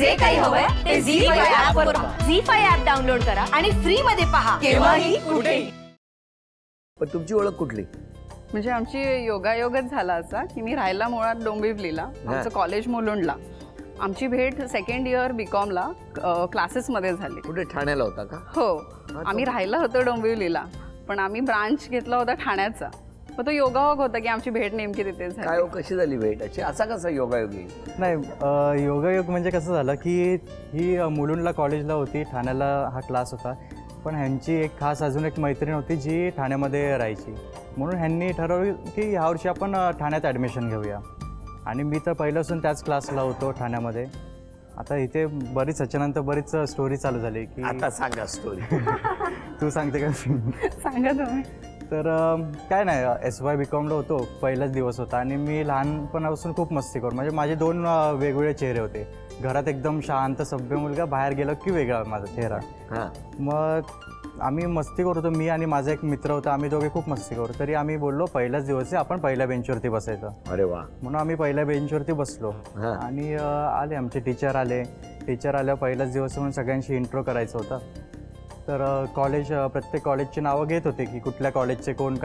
जे काही हवंय ते झी5 ऍप वर पहा. झी5 ऍप डाउनलोड करा आणि फ्री मध्ये पहा केव्हाही कुठेही. पण तुमची ओळख कुठली? म्हणजे आमची योगायोगच झाला असा की मी राहायला मुळात डोंबिवलीला, आमचं कॉलेज मुलुंडला. आमची भेट सेकंड इयर बीकॉमला क्लासेसमध्ये झाली. कुठे ठाण्याला होता का? हो, आम्ही राहायला होतो डोंबिवलीला, पण आम्ही ब्रांच घेतला होता ठाण्याचा. मग तो योगायोग होता की आमची भेट नेमकी तिथे झाली. काय कशी झाली भेट अशी? असा कसा योगायोगी? नाही, योगायोग म्हणजे कसं झालं की ही मुलुंडला कॉलेजला होती, ठाण्याला हा क्लास होता. पण ह्यांची एक खास अजून एक मैत्रीण होती जी ठाण्यामध्ये राहायची. म्हणून ह्यांनी ठरवलं की ह्यावर्षी आपण ठाण्यात ॲडमिशन घेऊया. आणि मी तर पहिल्यापासून त्याच क्लासला होतो ठाण्यामध्ये. आता इथे बरीच ह्याच्यानंतर बरीच स्टोरी चालू झाली की आता सांगा स्टोरी. तू सांगते का? सांगा तुम्ही. तर काय नाही, SY BComला होतो, पहिलाच दिवस होता. आणि मी लहानपणापासून खूप मस्ती करू, म्हणजे माझे दोन वेगवेगळे चेहरे होते. घरात एकदम शांत सभ्य मुलगा, बाहेर गेलो की वेगळा माझा चेहरा. मग आम्ही मस्ती करतो, मी आणि माझा एक मित्र होता, आम्ही दोघे खूप मस्ती करू. तरी आम्ही बोललो पहिलाच दिवस आहे, आपण पहिल्या बेंचवरती बसायचं. अरे वा. म्हणून आम्ही पहिल्या बेंचवरती बसलो. आणि आले आमचे टीचर आले. टीचर आल्यावर पहिलाच दिवस म्हणून सगळ्यांशी इंट्रो करायचं होतं. तर प्रत्येक कॉलेजची नावं घेत होते की कुठल्या कॉलेजचे कोण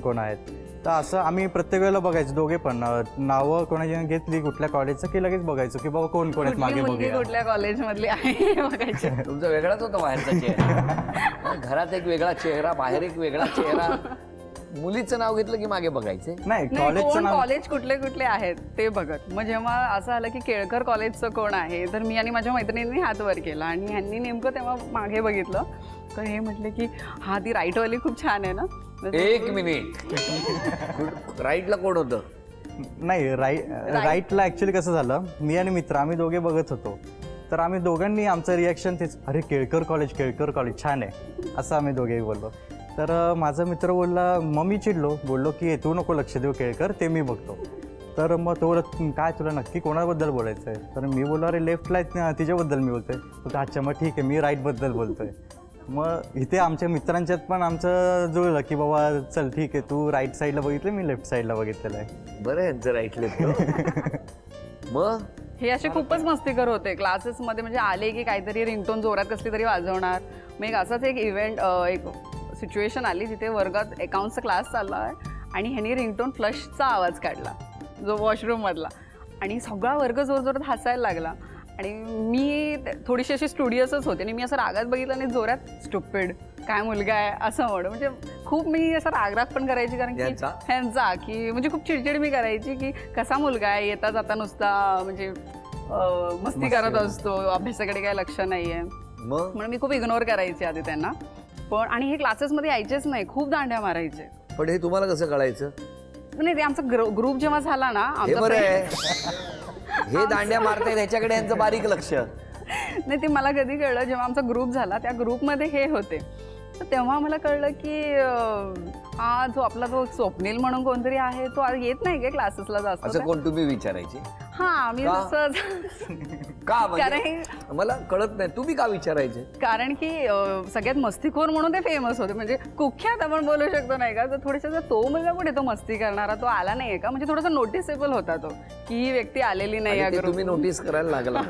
कोण आहेत. तर असं आम्ही प्रत्येक वेळेला बघायचो, दोघे पण नावं कोणाची घेतली कुठल्या कॉलेजचं की लगेच बघायचो की बाबा कोण कोण आहेत मागे बघूया. कुठल्या कॉलेजमधली आहे बघायचे. तुमचा वेगळाच होता बाहेरचा चेहरा. घरात एक वेगळा चेहरा, बाहेर एक वेगळा चेहरा. मुलीचं नाव घेतलं की मागे बघायचे. नाही, कॉलेज कुठले कुठले आहेत ते बघत. मग जेव्हा असं आलं की केळकर कॉलेजचं कोण आहे, तर मी आणि माझ्या मैत्रिणींनी हात वर केला आणि ह्यांनी नेमकं तेव्हा मागे बघितलं. तर हे म्हटले की हा, ती राईटवाली खूप छान आहे ना. एक मिनिट, राईटला कोण होतं? नाही, राईटला ॲक्च्युली कसं झालं, मी आणि मित्र आम्ही दोघे बघत होतो. तर आम्ही दोघांनी आमचं रिॲक्शन तेच, अरे केळकर कॉलेज छान आहे, असं आम्ही दोघेही बोललो. तर माझा मित्र बोलला, मग मी चिडलो, बोललो की तू नको लक्ष देऊ केळकर, ते मी बघतो. तर मग तो काय तुला नक्की कोणाबद्दल बोलायचं आहे? तर मी बोललो अरे लेफ्टला तिच्याबद्दल मी बोलतोय. तो अच्छा मग ठीक आहे, मी राईटबद्दल बोलतोय. मग इथे आमच्या मित्रांच्यात पण आमचं जुळलं की बाबा चल ठीक आहे, तू राईट साईडला बघितलं, मी लेफ्ट साईडला बघितलेलं आहे. बरं यांचं राईट लेफ्ट. मग हे असे खूपच मस्तीकर होते क्लासेसमध्ये. म्हणजे आले की काहीतरी रिंगटोन जोरात कसली तरी वाजवणार. मग असाच एक इव्हेंट, एक सिच्युएशन आली जिथे वर्गात अकाउंट्सचा क्लास चालला आहे आणि ह्यांनी रिंगटोन फ्लशचा आवाज काढला जो वॉशरूममधला. आणि सगळा वर्ग जोरजोरात हसायला लागला. आणि मी थोडीशी अशी स्टुडियसच होते आणि मी असं रागात बघितलं आणि जोरात स्टुपिड काय मुलगा आहे असं म्हणून. म्हणजे खूप मी असं रागराग पण करायची, कारण की ह्यांचा की म्हणजे खूप चिडचिड मी करायची की कसा मुलगा आहे, येता जाता नुसता म्हणजे मस्ती करत असतो, अभ्यासाकडे काही लक्ष नाही आहे. म्हणून मी खूप इग्नोर करायची आधी त्यांना. पण आणि हे क्लासेसमध्ये यायचेच नाही, खूप दांड्या मारायचे. पण हे तुम्हाला कसं कळायचं? नाही, ते आमचा ग्रुप जेव्हा झाला ना, हे दांड्या मारताय ह्याच्याकडे यांचं बारीक लक्ष. नाही, ते मला कधी कळलं जेव्हा आमचा ग्रुप झाला, त्या ग्रुपमध्ये हे होते. तर तेव्हा मला कळलं की हा जो आपला तो स्वप्नील म्हणून कोणतरी आहे, तो येत नाही का क्लासेसला जास्त. असं कोण तुम्ही विचारायचे? हा, मी का? मला कळत नाही, तुम्ही का विचारायचे? कारण की सगळ्यात मस्तीखोर म्हणून ते फेमस होते. म्हणजे कुख्यात आपण बोलू शकतो नाही का. तर थोडेसा तो मुलगा कुठे तो मस्ती करणारा, तो आला नाहीये का, म्हणजे थोडासा नोटिसेबल होता तो की ही व्यक्ती आलेली नाही. तुम्ही नोटीस करायला लागला.